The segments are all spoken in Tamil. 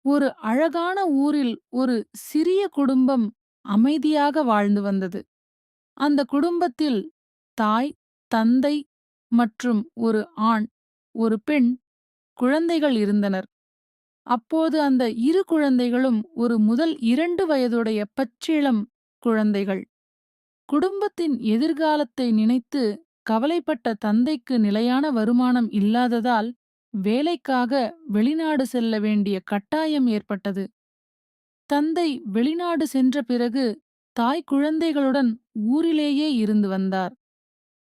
ஒரு அழகான ஊரில் ஒரு சிறிய குடும்பம் அமைதியாக வாழ்ந்து வந்தது. அந்த குடும்பத்தில் தாய், தந்தை மற்றும் ஒரு ஆண், ஒரு பெண் குழந்தைகள் இருந்தனர். அப்போது அந்த இரு குழந்தைகளும் ஒரு முதல் 2 வயதுடைய பச்சிளம் குழந்தைகள். குடும்பத்தின் எதிர்காலத்தை நினைத்து கவலைப்பட்ட தந்தைக்கு நிலையான வருமானம் இல்லாததால் வேலைக்காக வெளிநாடு செல்ல வேண்டிய கட்டாயம் ஏற்பட்டது. தந்தை வெளிநாடு சென்ற பிறகு தாய் குழந்தைகளுடன் ஊரிலேயே இருந்து வந்தார்.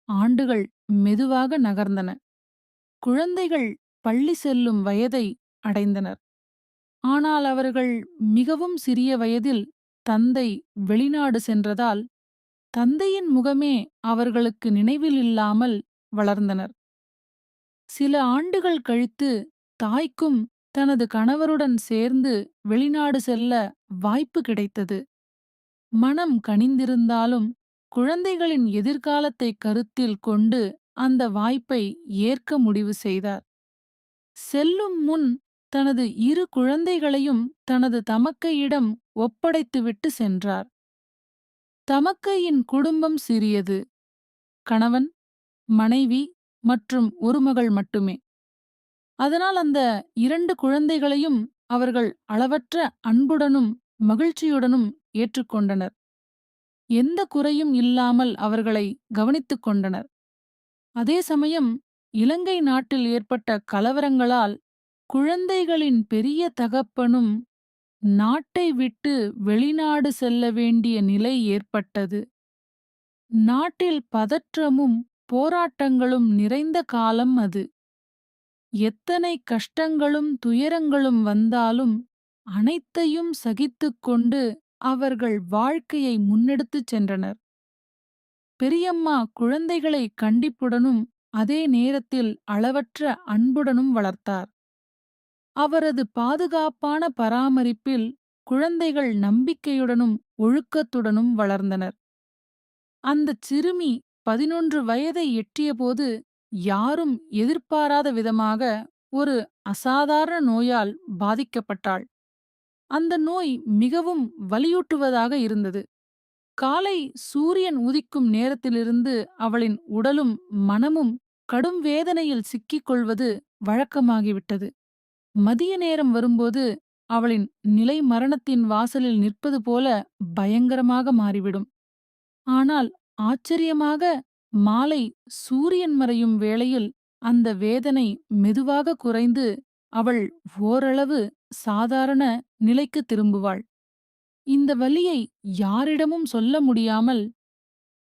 ஆண்டுகள் மெதுவாக நகர்ந்தன. குழந்தைகள் பள்ளி செல்லும் வயதை அடைந்தனர். ஆனால் அவர்கள் மிகவும் சிறிய வயதில் தந்தை வெளிநாடு சென்றதால் தந்தையின் முகமே அவர்களுக்கு நினைவில் இல்லாமல் வளர்ந்தனர். சில ஆண்டுகள் கழித்து தாய்க்கும் தனது கணவருடன் சேர்ந்து வெளிநாடு செல்ல வாய்ப்பு கிடைத்தது. மனம் கனிந்திருந்தாலும் குழந்தைகளின் எதிர்காலத்தை கருத்தில் கொண்டு அந்த வாய்ப்பை ஏற்க முடிவு செய்தார். செல்லும் முன் தனது இரு குழந்தைகளையும் தனது தமக்கையிடம் ஒப்படைத்துவிட்டு சென்றார். தமக்கையின் குடும்பம் சிறியது. கணவன், மனைவி மற்றும் ஒரு மகள் மட்டுமே. அதனால் அந்த 2 குழந்தைகளையும் அவர்கள் அளவற்ற அன்புடனும் மகிழ்ச்சியுடனும் ஏற்றுக்கொண்டனர். எந்த குறையும் இல்லாமல் அவர்களை கவனித்துக் கொண்டனர். அதே சமயம் இலங்கை நாட்டில் ஏற்பட்ட கலவரங்களால் குழந்தைகளின் பெரிய தகப்பனும் நாட்டை விட்டு வெளிநாடு செல்ல வேண்டிய நிலை ஏற்பட்டது. நாட்டில் பதற்றமும் போராட்டங்களும் நிறைந்த காலம் அது. எத்தனை கஷ்டங்களும் துயரங்களும் வந்தாலும் அனைத்தையும் சகித்துக்கொண்டு அவர்கள் வாழ்க்கையை முன்னெடுத்துச் சென்றனர். பெரியம்மா குழந்தைகளை கண்டிப்புடனும் அதே நேரத்தில் அளவற்ற அன்புடனும் வளர்த்தார். அவரது பாதுகாப்பான பராமரிப்பில் குழந்தைகள் நம்பிக்கையுடனும் ஒழுக்கத்துடனும் வளர்ந்தனர். அந்தச் சிறுமி 11 வயதை எட்டியபோது யாரும் எதிர்பாராத விதமாக ஒரு அசாதாரண நோயால் பாதிக்கப்பட்டாள். அந்த நோய் மிகவும் வலியூட்டுவதாக இருந்தது. காலை சூரியன் உதிக்கும் நேரத்திலிருந்து அவளின் உடலும் மனமும் கடும் வேதனையில் சிக்கிக் கொள்வது வழக்கமாகிவிட்டது. மதிய நேரம் வரும்போது அவளின் நிலை மரணத்தின் வாசலில் நிற்பது போல பயங்கரமாக மாறிவிடும். ஆனால் ஆச்சரியமாக மாலை சூரியன் மறையும் வேளையில் அந்த வேதனை மெதுவாக குறைந்து அவள் ஓரளவு சாதாரண நிலைக்கு திரும்புவாள். இந்த வலியை யாரிடமும் சொல்ல முடியாமல்,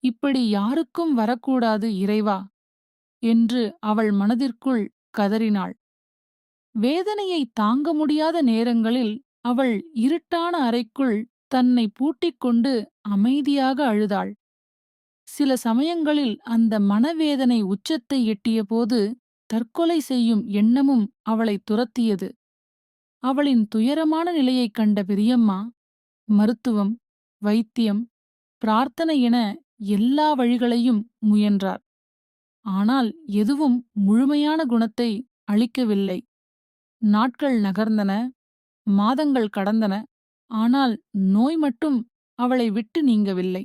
இப்படி யாருக்கும் வரக்கூடாது இறைவா என்று அவள் மனதிற்குள் கதறினாள். வேதனையை தாங்க முடியாத நேரங்களில் அவள் இருட்டான அறைக்குள் தன்னை பூட்டிக் கொண்டு அமைதியாக அழுதாள். சில சமயங்களில் அந்த மனவேதனை உச்சத்தை எட்டியபோது தற்கொலை செய்யும் எண்ணமும் அவளை துரத்தியது. அவளின் துயரமான நிலையைக் கண்ட பெரியம்மா மருத்துவம், வைத்தியம், பிரார்த்தனை என எல்லா வழிகளையும் முயன்றார். ஆனால் எதுவும் முழுமையான குணத்தை அளிக்கவில்லை. நாட்கள் நகர்ந்தன, மாதங்கள் கடந்தன. ஆனால் நோய் மட்டும் அவளை விட்டு நீங்கவில்லை.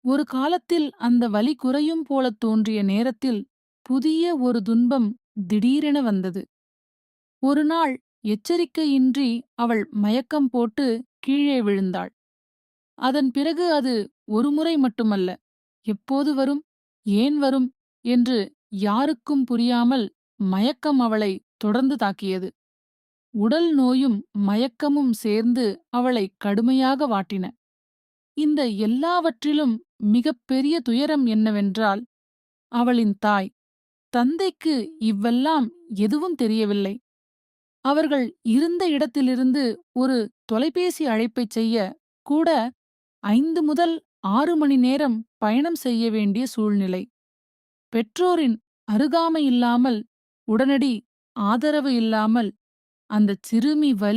ஒரு காலத்தில் அந்த வலி குறையும் போலத் தோன்றிய நேரத்தில் புதிய ஒரு துன்பம் திடீரென வந்தது. ஒரு நாள் எச்சரிக்கையின்றி அவள் மயக்கம் போட்டு கீழே விழுந்தாள். அதன் பிறகு அது ஒருமுறை மட்டுமல்ல, எப்போது வரும், ஏன் வரும் என்று யாருக்கும் புரியாமல் மயக்கம் அவளை தொடர்ந்து தாக்கியது. உடல் நோயும் மயக்கமும் சேர்ந்து அவளை கடுமையாக வாட்டின. இந்த எல்லாவற்றிலும் மிகப்பெரிய துயரம் என்னவென்றால், அவளின் தாய். தந்தைக்கு இவ்வெல்லாம் எதுவும் தெரியவில்லை. அவர்கள் இருந்த இடத்திலிருந்து ஒரு தொலைபேசி அழைப்பைச் செய்ய கூட 5 முதல் 6 மணி நேரம் பயணம் செய்ய வேண்டிய சூழ்நிலை. பெற்றோரின் அருகாமை இல்லாமல், உடனடி ஆதரவு இல்லாமல் அந்தச் சிறுமி வலி